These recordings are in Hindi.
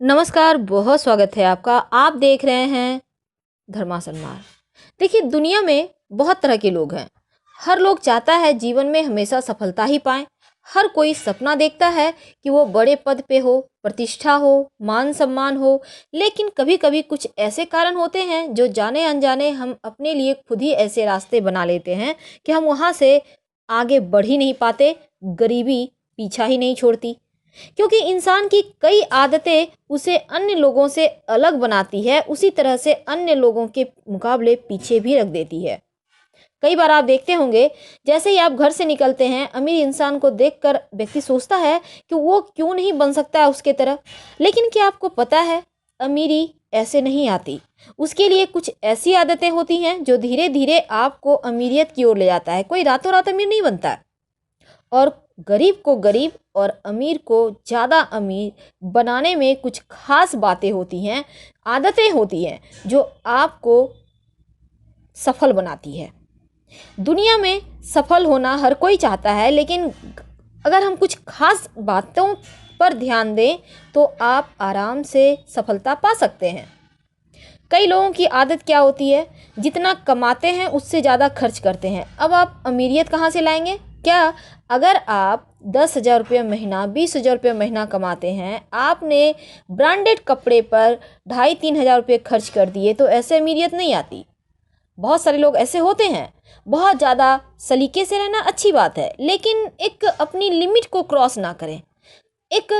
नमस्कार, बहुत स्वागत है आपका। आप देख रहे हैं धर्मासन मार्ग। देखिए, दुनिया में बहुत तरह के लोग हैं। हर लोग चाहता है जीवन में हमेशा सफलता ही पाए। हर कोई सपना देखता है कि वो बड़े पद पे हो, प्रतिष्ठा हो, मान सम्मान हो। लेकिन कभी कभी कुछ ऐसे कारण होते हैं जो जाने अनजाने हम अपने लिए खुद ही ऐसे रास्ते बना लेते हैं कि हम वहाँ से आगे बढ़ ही नहीं पाते। गरीबी पीछा ही नहीं छोड़ती, क्योंकि इंसान की कई आदतें उसे अन्य लोगों से अलग बनाती है, उसी तरह से अन्य लोगों के मुकाबले पीछे भी रख देती है। कई बार आप देखते होंगे, जैसे ही आप घर से निकलते हैं, अमीर इंसान को देखकर व्यक्ति सोचता है कि वो क्यों नहीं बन सकता है उसके तरह। लेकिन क्या आपको पता है, अमीरी ऐसे नहीं आती। उसके लिए कुछ ऐसी आदतें होती हैं जो धीरे धीरे आपको अमीरियत की ओर ले जाता है। कोई रातों रात अमीर नहीं बनता है। और गरीब को गरीब और अमीर को ज़्यादा अमीर बनाने में कुछ खास बातें होती हैं, आदतें होती हैं जो आपको सफल बनाती है। दुनिया में सफल होना हर कोई चाहता है, लेकिन अगर हम कुछ खास बातों पर ध्यान दें तो आप आराम से सफलता पा सकते हैं। कई लोगों की आदत क्या होती है, जितना कमाते हैं उससे ज़्यादा खर्च करते हैं। अब आप अमीरियत कहाँ से लाएंगे? क्या अगर आप 10,000 रुपये महीना, 20,000 रुपये महीना कमाते हैं, आपने ब्रांडेड कपड़े पर 2,500-3,000 रुपये खर्च कर दिए, तो ऐसे अमीरियत नहीं आती। बहुत सारे लोग ऐसे होते हैं। बहुत ज़्यादा सलीके से रहना अच्छी बात है, लेकिन एक अपनी लिमिट को क्रॉस ना करें। एक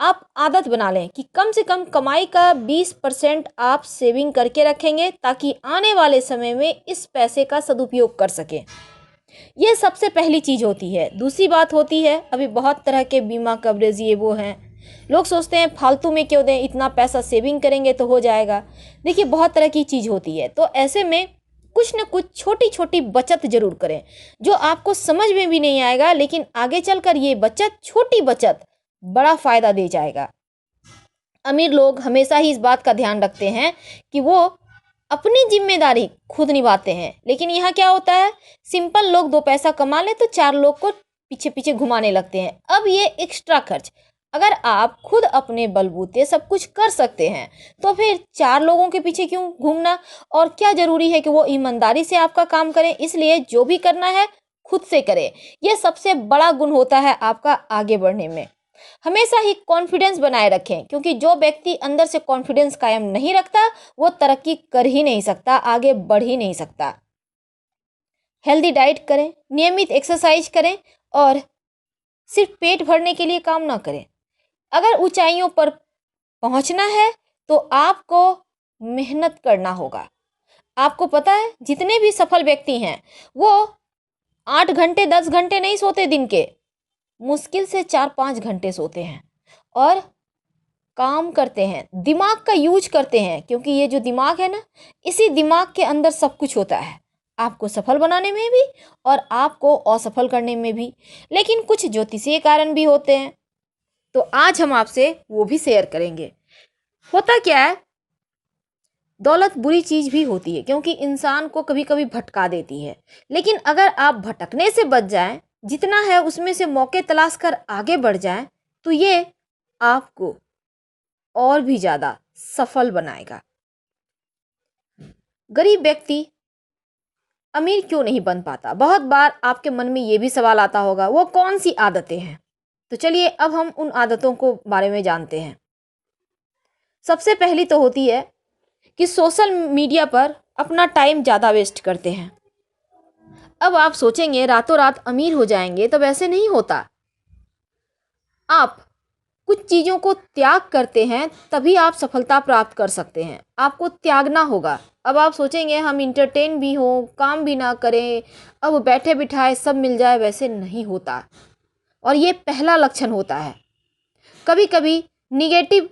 आप आदत बना लें कि कम से कम कमाई का 20% आप सेविंग करके रखेंगे, ताकि आने वाले समय में इस पैसे का सदुपयोग कर सकें। ये सबसे पहली चीज़ होती है। दूसरी बात होती है, अभी बहुत तरह के बीमा कवरेज ये वो हैं। लोग सोचते हैं फालतू में क्यों दें, इतना पैसा सेविंग करेंगे तो हो जाएगा। देखिए, बहुत तरह की चीज़ होती है, तो ऐसे में कुछ न कुछ छोटी छोटी बचत जरूर करें, जो आपको समझ में भी नहीं आएगा, लेकिन आगे चलकर ये बचत, छोटी बचत, बड़ा फायदा दे जाएगा। अमीर लोग हमेशा ही इस बात का ध्यान रखते हैं कि वो अपनी जिम्मेदारी खुद निभाते हैं। लेकिन यहाँ क्या होता है, सिंपल लोग दो पैसा कमा ले तो चार लोग को पीछे पीछे घुमाने लगते हैं। अब ये एक्स्ट्रा खर्च, अगर आप खुद अपने बलबूते सब कुछ कर सकते हैं, तो फिर चार लोगों के पीछे क्यों घूमना? और क्या जरूरी है कि वो ईमानदारी से आपका काम करें? इसलिए जो भी करना है खुद से करें। यह सबसे बड़ा गुण होता है आपका आगे बढ़ने में। हमेशा ही कॉन्फिडेंस बनाए रखें, क्योंकि जो व्यक्ति अंदर से कॉन्फिडेंस कायम नहीं रखता, वो तरक्की कर ही नहीं सकता, आगे बढ़ ही नहीं सकता। हेल्दी डाइट करें, नियमित एक्सरसाइज करें, और सिर्फ पेट भरने के लिए काम ना करें। अगर ऊंचाइयों पर पहुंचना है तो आपको मेहनत करना होगा। आपको पता है, जितने भी सफल व्यक्ति हैं, वो 8 घंटे 10 घंटे नहीं सोते दिन के, मुश्किल से 4-5 घंटे सोते हैं और काम करते हैं, दिमाग का यूज करते हैं। क्योंकि ये जो दिमाग है ना, इसी दिमाग के अंदर सब कुछ होता है, आपको सफल बनाने में भी और आपको असफल करने में भी। लेकिन कुछ ज्योतिषीय कारण भी होते हैं, तो आज हम आपसे वो भी शेयर करेंगे। होता क्या है, दौलत बुरी चीज भी होती है, क्योंकि इंसान को कभी कभी भटका देती है। लेकिन अगर आप भटकने से बच जाएं, जितना है उसमें से मौके तलाश कर आगे बढ़ जाएं, तो ये आपको और भी ज्यादा सफल बनाएगा। गरीब व्यक्ति अमीर क्यों नहीं बन पाता? बहुत बार आपके मन में ये भी सवाल आता होगा, वो कौन सी आदतें हैं? तो चलिए अब हम उन आदतों को बारे में जानते हैं। सबसे पहली तो होती है कि सोशल मीडिया पर अपना टाइम ज़्यादा वेस्ट करते हैं। अब आप सोचेंगे रातों रात अमीर हो जाएंगे, तब ऐसे नहीं होता। आप कुछ चीज़ों को त्याग करते हैं, तभी आप सफलता प्राप्त कर सकते हैं। आपको त्यागना होगा। अब आप सोचेंगे हम इंटरटेन भी हों, काम भी ना करें, अब बैठे बिठाए सब मिल जाए, वैसे नहीं होता। और ये पहला लक्षण होता है। कभी कभी निगेटिव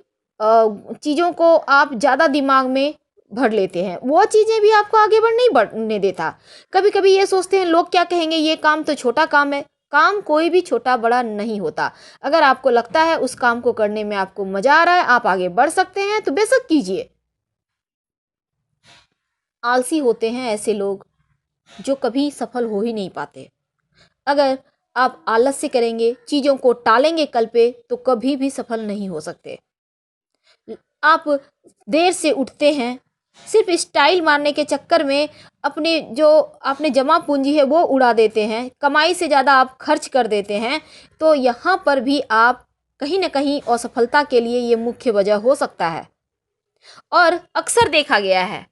चीज़ों को आप ज़्यादा दिमाग में भर लेते हैं, वो चीज़ें भी आपको आगे नहीं बढ़ने देता। कभी कभी ये सोचते हैं लोग क्या कहेंगे, ये काम तो छोटा काम है। काम कोई भी छोटा बड़ा नहीं होता। अगर आपको लगता है उस काम को करने में आपको मजा आ रहा है, आप आगे बढ़ सकते हैं, तो बेशक कीजिए। आलसी होते हैं ऐसे लोग जो कभी सफल हो ही नहीं पाते। अगर आप आलस से करेंगे, चीज़ों को टालेंगे कल पे, तो कभी भी सफल नहीं हो सकते। आप देर से उठते हैं, सिर्फ स्टाइल मारने के चक्कर में अपने जो आपने जमा पूंजी है वो उड़ा देते हैं, कमाई से ज़्यादा आप खर्च कर देते हैं, तो यहाँ पर भी आप कहीं ना कहीं असफलता के लिए ये मुख्य वजह हो सकता है। और अक्सर देखा गया है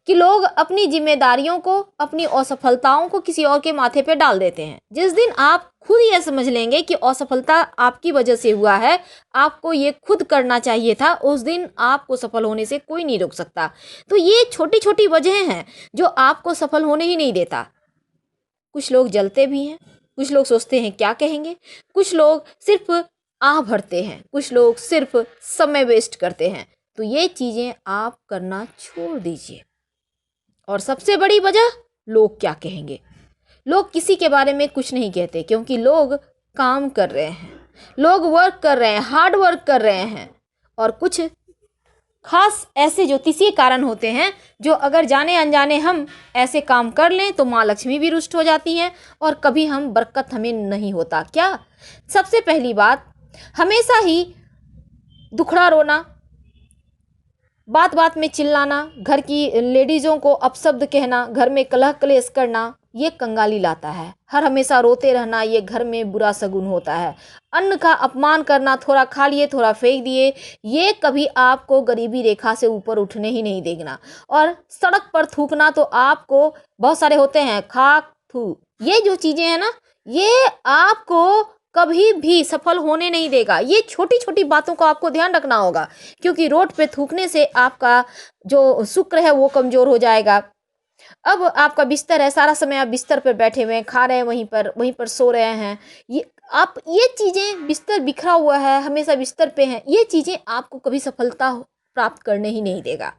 कि लोग अपनी जिम्मेदारियों को, अपनी असफलताओं को किसी और के माथे पे डाल देते हैं। जिस दिन आप खुद ये समझ लेंगे कि असफलता आपकी वजह से हुआ है, आपको ये खुद करना चाहिए था, उस दिन आपको सफल होने से कोई नहीं रोक सकता। तो ये छोटी छोटी वजहें हैं जो आपको सफल होने ही नहीं देता। कुछ लोग जलते भी हैं, कुछ लोग सोचते हैं क्या कहेंगे, कुछ लोग सिर्फ आह भरते हैं, कुछ लोग सिर्फ समय वेस्ट करते हैं। तो ये चीज़ें आप करना छोड़ दीजिए। और सबसे बड़ी वजह, लोग क्या कहेंगे। लोग किसी के बारे में कुछ नहीं कहते, क्योंकि लोग काम कर रहे हैं, लोग वर्क कर रहे हैं, हार्ड वर्क कर रहे हैं। और कुछ खास ऐसे ज्योतिषीय कारण होते हैं जो अगर जाने अनजाने हम ऐसे काम कर लें तो माँ लक्ष्मी भी रुष्ट हो जाती हैं और कभी हम बरकत हमें नहीं होता। क्या? सबसे पहली बात, हमेशा ही दुखड़ा रोना, बात बात में चिल्लाना, घर की लेडीज़ों को अपशब्द कहना, घर में कलह कलेश करना, ये कंगाली लाता है। हर हमेशा रोते रहना, ये घर में बुरा शगुन होता है। अन्न का अपमान करना, थोड़ा खा लिए थोड़ा फेंक दिए, ये कभी आपको गरीबी रेखा से ऊपर उठने ही नहीं देना। और सड़क पर थूकना तो आपको, बहुत सारे होते हैं खाक थू, ये जो चीज़ें हैं ना, ये आपको कभी भी सफल होने नहीं देगा। ये छोटी छोटी बातों को आपको ध्यान रखना होगा, क्योंकि रोड पे थूकने से आपका जो शुक्र है वो कमजोर हो जाएगा। अब आपका बिस्तर है, सारा समय आप बिस्तर पर बैठे हुए हैं, खा रहे हैं, वहीं पर सो रहे हैं, ये चीज़ें, बिस्तर बिखरा हुआ है, हमेशा बिस्तर पे हैं, ये चीज़ें आपको कभी सफलता प्राप्त करने ही नहीं देगा।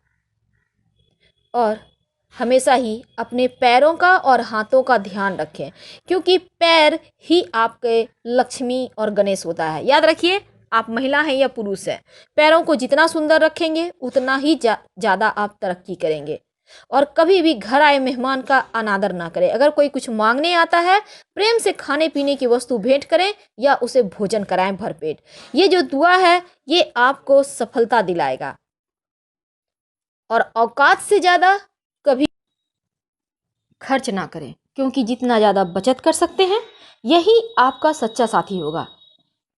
और हमेशा ही अपने पैरों का और हाथों का ध्यान रखें, क्योंकि पैर ही आपके लक्ष्मी और गणेश होता है। याद रखिए, आप महिला हैं या पुरुष हैं, पैरों को जितना सुंदर रखेंगे उतना ही ज़्यादा आप तरक्की करेंगे। और कभी भी घर आए मेहमान का अनादर ना करें। अगर कोई कुछ मांगने आता है, प्रेम से खाने पीने की वस्तु भेंट करें या उसे भोजन कराएं भरपेट। ये जो दुआ है ये आपको सफलता दिलाएगा। और औकात से ज़्यादा कभी खर्च ना करें, क्योंकि जितना ज़्यादा बचत कर सकते हैं यही आपका सच्चा साथी होगा।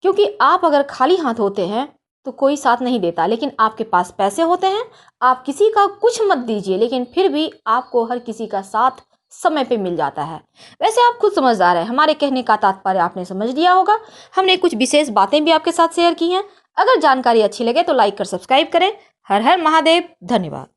क्योंकि आप अगर खाली हाथ होते हैं तो कोई साथ नहीं देता, लेकिन आपके पास पैसे होते हैं, आप किसी का कुछ मत दीजिए, लेकिन फिर भी आपको हर किसी का साथ समय पे मिल जाता है। वैसे आप खुद समझदार हैं, हमारे कहने का तात्पर्य आपने समझ लिया होगा। हमने कुछ विशेष बातें भी आपके साथ शेयर की हैं। अगर जानकारी अच्छी लगे तो लाइक कर सब्सक्राइब करें। हर हर महादेव, धन्यवाद।